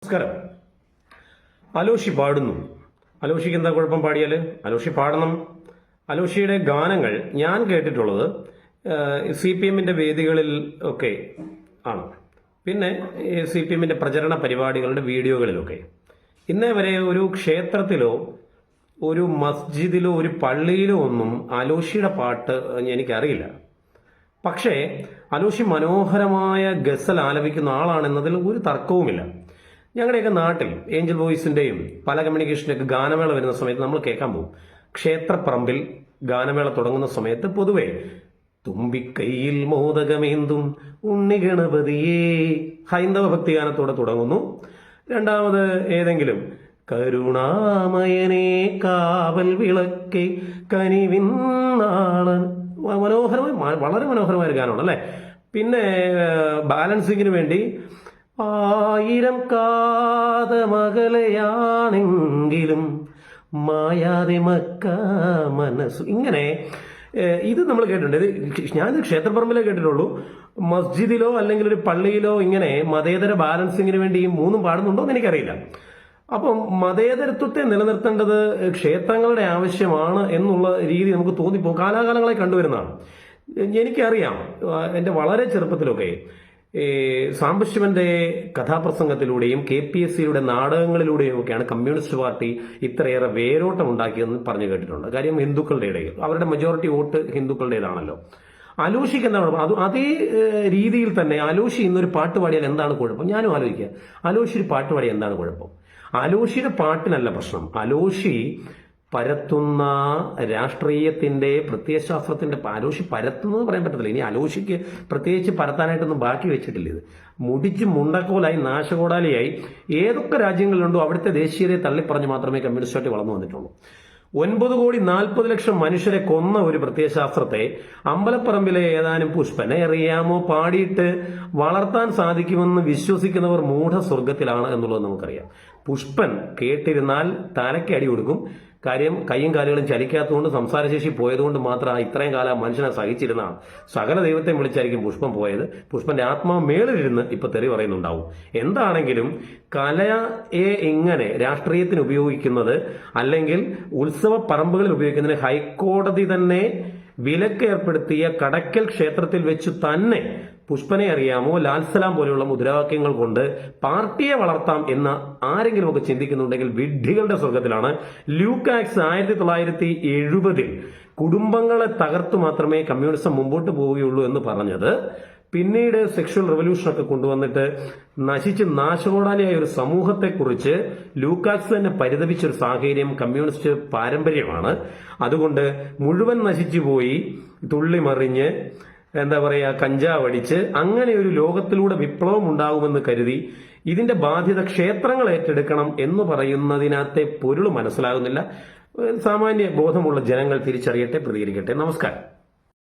നമസ്കാരം. അലോഷി പാടുന്നു. അലോഷിക്ക് എന്താ കുഴപ്പം പാടിയാൽ? അലോഷി പാടണം. അലോഷിയുടെ ഗാനങ്ങൾ ഞാൻ കേട്ടിട്ടുള്ളത് CPM വേദികളിൽ ഒക്കെ ആണ്. പിന്നെ CPM പ്രചരണ പരിപാടികളുടെ വീഡിയോകളിലൊക്കെ. ഇന്നേ വരെ ഒരു ക്ഷേത്രത്തിലോ ഒരു മസ്ജിദിലോ ഒരു പള്ളിയിലോ ഒന്നും അലോഷിയുടെ പാട്ട് എനിക്കറിയില്ല. പക്ഷേ അലോഷി മനോഹരമായ ഗസൽ ആലപിക്കുന്ന ആളാണെന്നതിൽ ഒരു തർക്കവുമില്ല. ഞങ്ങളുടെയൊക്കെ നാട്ടിൽ ഏഞ്ചൽ വോയിസിന്റെയും പല കമ്മ്യൂണിക്കേഷൻ്റെയൊക്കെ ഗാനമേള വരുന്ന സമയത്ത് നമ്മൾ കേൾക്കാൻ പോകും. ക്ഷേത്രപ്പറമ്പിൽ ഗാനമേള തുടങ്ങുന്ന സമയത്ത് പൊതുവെ തുമ്പിക്കൈയിൽ മോദകമേന്തും ഉണ്ണി ഗണപതിയേ ഹൈന്ദവ ഭക്തിഗാനത്തോടെ തുടങ്ങുന്നു. രണ്ടാമത് ഏതെങ്കിലും കരുണാമയനെ കാവൽ വിളക്കെ കനിവിന്നാളൻ മനോഹരമായ വളരെ മനോഹരമായ ഒരു ഗാനമാണ് അല്ലെ. പിന്നെ ബാലൻസിങ്ങിന് വേണ്ടി ആയിരം കാതമകലയാണെങ്കിലും മായാതെ മക്ക മനസ്സു, ഇങ്ങനെ ഇത് നമ്മൾ കേട്ടിട്ടുണ്ട്. ഞാനിത് ക്ഷേത്രപ്പറമ്പിലേ കേട്ടിട്ടുള്ളൂ. മസ്ജിദിലോ അല്ലെങ്കിൽ ഒരു പള്ളിയിലോ ഇങ്ങനെ മതേതര ബാലൻസിങ്ങിന് വേണ്ടി ഈ മൂന്നും പാടുന്നുണ്ടോ എന്ന് എനിക്കറിയില്ല. അപ്പം മതേതരത്വത്തെ നിലനിർത്തേണ്ടത് ക്ഷേത്രങ്ങളുടെ ആവശ്യമാണ് എന്നുള്ള രീതി നമുക്ക് തോന്നിപ്പോ കാലാകാലങ്ങളായി കണ്ടുവരുന്നതാണ്. എനിക്കറിയാം, എൻ്റെ വളരെ ചെറുപ്പത്തിലൊക്കെ സാംബശിവന്റെ കഥാപ്രസംഗത്തിലൂടെയും KPSCയുടെ നാടകങ്ങളിലൂടെയും ഒക്കെയാണ് കമ്മ്യൂണിസ്റ്റ് പാർട്ടി ഇത്രയേറെ വേരോട്ടം ഉണ്ടാക്കിയെന്ന് പറഞ്ഞു കേട്ടിട്ടുണ്ട്. കാര്യം ഹിന്ദുക്കളുടെ ഇടയിൽ അവരുടെ മെജോറിറ്റി വോട്ട് ഹിന്ദുക്കളുടേതാണല്ലോ. അലോഷിക്ക് എന്താണ് അതേ രീതിയിൽ തന്നെ അലോഷി ഇന്നൊരു പാട്ട് പാടിയാൽ എന്താണ് കുഴപ്പം? ഞാനും ആലോചിക്കുക, അലോഷി ഒരു പാട്ട് പാടിയാൽ എന്താണ് കുഴപ്പം? അലോഷിയുടെ പാട്ടിനല്ല പ്രശ്നം. അലോഷി പരത്തുന്ന രാഷ്ട്രീയത്തിന്റെ പ്രത്യയശാസ്ത്രത്തിന്റെ അലോഷി പരത്തുന്നത് പറയാൻ പറ്റത്തില്ല. ഇനി അലോഷിക്ക് പ്രത്യേകിച്ച് പരത്താനായിട്ടൊന്നും ബാക്കി വെച്ചിട്ടില്ല. ഇത് മുടിച്ച് മുണ്ടക്കോലായി നാശകോടാലിയായി ഏതൊക്കെ രാജ്യങ്ങളിലുണ്ടോ അവിടുത്തെ ദേശീയതയെ തള്ളിപ്പറഞ്ഞ് മാത്രമേ കമ്മ്യൂണിസ്റ്റ് പാർട്ടി വളർന്നു വന്നിട്ടുള്ളൂ. 9,40,00,000 മനുഷ്യരെ കൊന്ന ഒരു പ്രത്യയശാസ്ത്രത്തെ അമ്പലപ്പറമ്പിലെ ഏതാനും പുഷ്പനെ അറിയാമോ പാടിയിട്ട് വളർത്താൻ സാധിക്കുമെന്ന് വിശ്വസിക്കുന്നവർ മൂഢസ്വർഗത്തിലാണ് എന്നുള്ളത് നമുക്കറിയാം. പുഷ്പൻ കേട്ടിരുന്നാൽ തലയ്ക്ക് അടി കൊടുക്കും. കാര്യം കൈയും കാലുകളും ചലിക്കാത്തതുകൊണ്ട് സംസാരശേഷി പോയതുകൊണ്ട് മാത്രം ഇത്രയും കാലം മനുഷ്യനെ സഹിച്ചിരുന്നതാണ്. സകല ദൈവത്തെ വിളിച്ചായിരിക്കും പുഷ്പം പോയത്. പുഷ്പന്റെ ആത്മാവ് മേളിലിരുന്ന് ഇപ്പൊ തെറി പറയുന്നുണ്ടാവും. എന്താണെങ്കിലും കലയെ ഇങ്ങനെ രാഷ്ട്രീയത്തിന് ഉപയോഗിക്കുന്നത് അല്ലെങ്കിൽ ഉത്സവ പറമ്പുകളിൽ ഉപയോഗിക്കുന്നതിന് ഹൈക്കോടതി തന്നെ വിലക്ക് ഏർപ്പെടുത്തിയ കടക്കൽ ക്ഷേത്രത്തിൽ വെച്ച് തന്നെ പുഷ്പനെ അറിയാമോ, ലാൽസലാം പോലെയുള്ള മുദ്രാവാക്യങ്ങൾ കൊണ്ട് പാർട്ടിയെ വളർത്താം എന്ന് ആരെങ്കിലുമൊക്കെ ചിന്തിക്കുന്നുണ്ടെങ്കിൽ വിഡ്ഢികളുടെ സ്വർഗത്തിലാണ്. ലൂക്കാക്സ് 1970 കുടുംബങ്ങളെ തകർത്തു മാത്രമേ കമ്മ്യൂണിസം മുമ്പോട്ട് പോവുകയുള്ളൂ എന്ന് പറഞ്ഞത് പിന്നീട് സെക്ഷൽ റെവല്യൂഷനൊക്കെ കൊണ്ടുവന്നിട്ട് നശിച്ച് നാശകോടാലിയായ ഒരു സമൂഹത്തെക്കുറിച്ച് ലൂക്കാക്സ് തന്നെ പരിതപിച്ചൊരു സാഹചര്യം കമ്മ്യൂണിസ്റ്റ് പാരമ്പര്യമാണ്. അതുകൊണ്ട് മുഴുവൻ നശിച്ചുപോയി തുള്ളിമറിഞ്ഞ് എന്താ പറയാ കഞ്ചാവടിച്ച് അങ്ങനെ ഒരു ലോകത്തിലൂടെ വിപ്ലവം ഉണ്ടാകുമെന്ന് കരുതി ഇതിന്റെ ബാധ്യത ക്ഷേത്രങ്ങൾ ഏറ്റെടുക്കണം എന്ന് പറയുന്നതിനകത്തെ പൊരുൾ മനസ്സിലാകുന്നില്ല. സാമാന്യ ബോധമുള്ള ജനങ്ങൾ തിരിച്ചറിയട്ടെ, പ്രതികരിക്കട്ടെ. നമസ്കാരം.